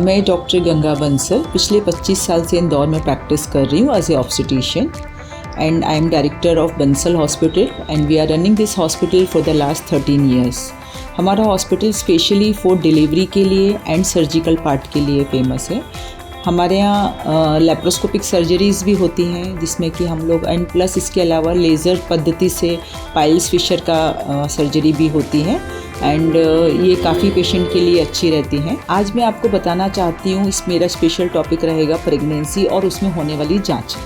मैं डॉक्टर गंगा बंसल पिछले 25 साल से इंदौर में प्रैक्टिस कर रही हूँ as a obstetrician and I am director of Bansal hospital and we are running this hospital for the last 13 years. हमारा हॉस्पिटल स्पेशली फॉर डिलीवरी के लिए एंड सर्जिकल पार्ट के लिए फेमस है। हमारे यहाँ लेप्रोस्कोपिक सर्जरीज़ भी होती हैं जिसमें कि हम लोग एंड प्लस इसके अलावा लेज़र पद्धति से पाइल्स फिशर का सर्जरी भी होती है एंड ये काफ़ी पेशेंट के लिए अच्छी रहती हैं। आज मैं आपको बताना चाहती हूँ, इस मेरा स्पेशल टॉपिक रहेगा प्रेगनेंसी और उसमें होने वाली जांच।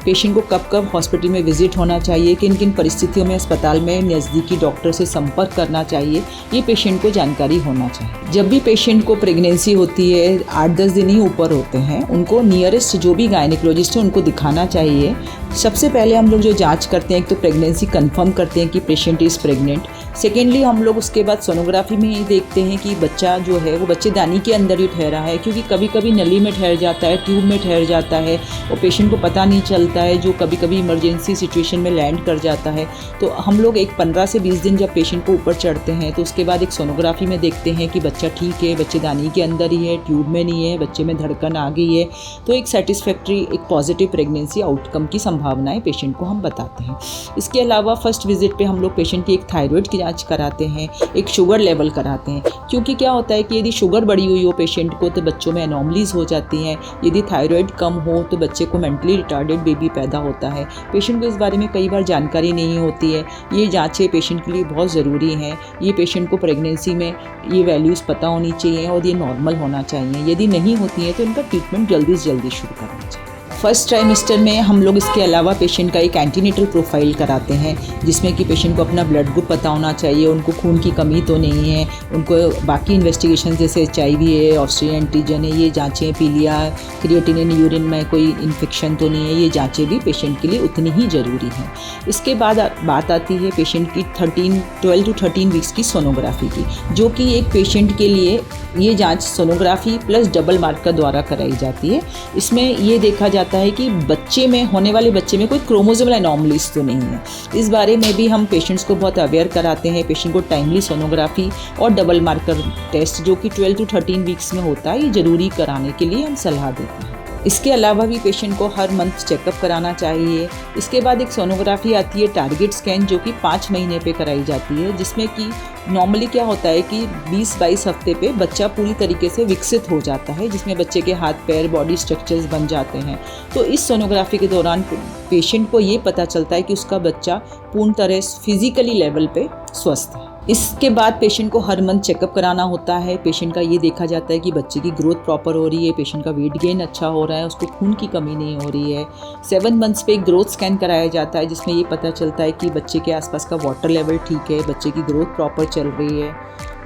पेशेंट को कब कब हॉस्पिटल में विजिट होना चाहिए, किन किन परिस्थितियों में अस्पताल में नज़दीकी डॉक्टर से संपर्क करना चाहिए, ये पेशेंट को जानकारी होना चाहिए। जब भी पेशेंट को प्रेगनेंसी होती है, 8-10 दिन ही ऊपर होते हैं, उनको नियरेस्ट जो भी गायनेकोलॉजिस्ट है उनको दिखाना चाहिए। सबसे पहले हम लोग जो जांच करते हैं, एक तो प्रेगनेंसी कंफर्म करते हैं कि पेशेंट इज़ प्रेग्नेंट। सेकेंडली हम लोग उसके बाद सोनोग्राफी में ये देखते हैं कि बच्चा जो है वो बच्चेदानी के अंदर ही ठहरा है, क्योंकि कभी कभी नली में ठहर जाता है, ट्यूब में ठहर जाता है और पेशेंट को पता नहीं चलता है, जो कभी कभी इमरजेंसी सिचुएशन में लैंड कर जाता है। तो हम लोग एक 15 से 20 दिन जब पेशेंट को ऊपर चढ़ते हैं तो उसके बाद एक सोनोग्राफी में देखते हैं कि बच्चा ठीक है, बच्चेदानी के अंदर ही है, ट्यूब में नहीं है, बच्चे में धड़कन आ गई है। तो एक सेटिस्फैक्ट्री, एक पॉजिटिव प्रेगनेंसी आउटकम की संभावनाएं पेशेंट को हम बताते हैं। इसके अलावा फर्स्ट विजिट पे हम लोग पेशेंट की एक थायराइड की जांच कराते हैं, एक शुगर लेवल कराते हैं, क्योंकि क्या होता है कि यदि शुगर बढ़ी हुई हो पेशेंट को तो बच्चों में एनोमलीज हो जाती हैं। यदि थायराइड कम हो तो बच्चे को मेंटली रिटार्डेड बेबी पैदा होता है। पेशेंट को इस बारे में कई बार जानकारी नहीं होती है। ये जांचें पेशेंट के लिए बहुत ज़रूरी हैं। ये पेशेंट को प्रेगनेंसी में ये वैल्यूज़ पता होनी चाहिए और ये नॉर्मल होना चाहिए। यदि नहीं होती है तो इनका ट्रीटमेंट जल्दी से जल्दी शुरू करना चाहिए। फर्स्ट ट्राइमेस्टर में हम लोग इसके अलावा पेशेंट का एक एंटीनेटल प्रोफाइल कराते हैं, जिसमें कि पेशेंट को अपना ब्लड ग्रुप पता होना चाहिए, उनको खून की कमी तो नहीं है, उनको बाकी इन्वेस्टिगेशन जैसे HIV है, ऑस्ट्रियन एंटीजन है, ये जांचें, पीलिया, क्रिएटिनिन यूरिन में कोई इन्फेक्शन तो नहीं है, ये जांचें भी पेशेंट के लिए उतनी ही ज़रूरी हैं। इसके बाद बात आती है पेशेंट की 12 to 13 वीक्स की सोनोग्राफी की, जो कि एक पेशेंट के लिए ये जांच सोनोग्राफी प्लस डबल मार्कर द्वारा कराई जाती है। इसमें ये देखा जाता है कि बच्चे में, होने वाले बच्चे में कोई क्रोमोसोमल एनोमलीज तो नहीं है। इस बारे में भी हम पेशेंट्स को बहुत अवेयर कराते हैं। पेशेंट को टाइमली सोनोग्राफी और डबल मार्कर टेस्ट जो कि 12 to 13 वीक्स में होता है, ये ज़रूरी कराने के लिए हम सलाह देते हैं। इसके अलावा भी पेशेंट को हर मंथ चेकअप कराना चाहिए। इसके बाद एक सोनोग्राफी आती है टारगेट स्कैन, जो कि 5 महीने पे कराई जाती है, जिसमें कि नॉर्मली क्या होता है कि 20-22 हफ्ते पे बच्चा पूरी तरीके से विकसित हो जाता है, जिसमें बच्चे के हाथ पैर, बॉडी स्ट्रक्चर्स बन जाते हैं। तो इस सोनोग्राफी के दौरान पेशेंट को ये पता चलता है कि उसका बच्चा पूर्ण तरह फिजिकली लेवल पे स्वस्थ है। इसके बाद पेशेंट को हर मंथ चेकअप कराना होता है। पेशेंट का ये देखा जाता है कि बच्चे की ग्रोथ प्रॉपर हो रही है, पेशेंट का वेट गेन अच्छा हो रहा है, उसको खून की कमी नहीं हो रही है। 7 मंथ्स पे एक ग्रोथ स्कैन कराया जाता है, जिसमें ये पता चलता है कि बच्चे के आसपास का वाटर लेवल ठीक है, बच्चे की ग्रोथ प्रॉपर चल रही है।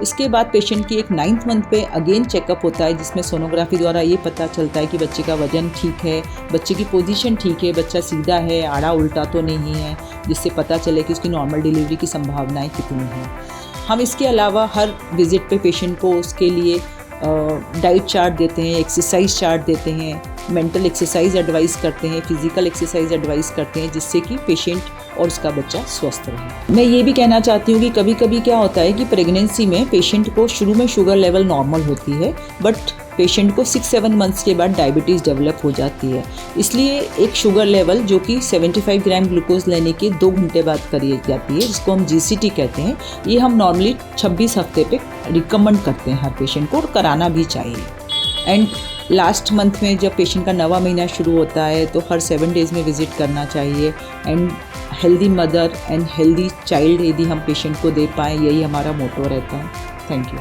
इसके बाद पेशेंट की एक 9th मंथ पे अगेन चेकअप होता है, जिसमें सोनोग्राफी द्वारा ये पता चलता है कि बच्चे का वजन ठीक है, बच्चे की पोजीशन ठीक है, बच्चा सीधा है, आड़ा उल्टा तो नहीं है, जिससे पता चले कि उसकी नॉर्मल डिलीवरी की संभावनाएं कितनी हैं। हम इसके अलावा हर विज़िट पे पेशेंट को उसके लिए डाइट चार्ट देते हैं, एक्सरसाइज चार्ट देते हैं, मेंटल एक्सरसाइज एडवाइस करते हैं, फिजिकल एक्सरसाइज एडवाइस करते हैं, जिससे कि पेशेंट और उसका बच्चा स्वस्थ रहे। मैं ये भी कहना चाहती हूँ कि कभी कभी क्या होता है कि प्रेगनेंसी में पेशेंट को शुरू में शुगर लेवल नॉर्मल होती है, बट पेशेंट को 6-7 मंथ्स के बाद डायबिटीज़ डेवलप हो जाती है। इसलिए एक शुगर लेवल जो कि 75 ग्राम ग्लूकोज लेने के 2 घंटे बाद करी जाती है, जिसको हम GCT कहते हैं, ये हम नॉर्मली 26 हफ्ते पे रिकमेंड करते हैं हर पेशेंट को, और कराना भी चाहिए। एंड लास्ट मंथ में जब पेशेंट का 9वां महीना शुरू होता है तो हर 7 डेज़ में विज़िट करना चाहिए। And healthy mother and healthy child यदि हम पेशेंट को दे पाएँ, यही हमारा मोटो रहता है। Thank you.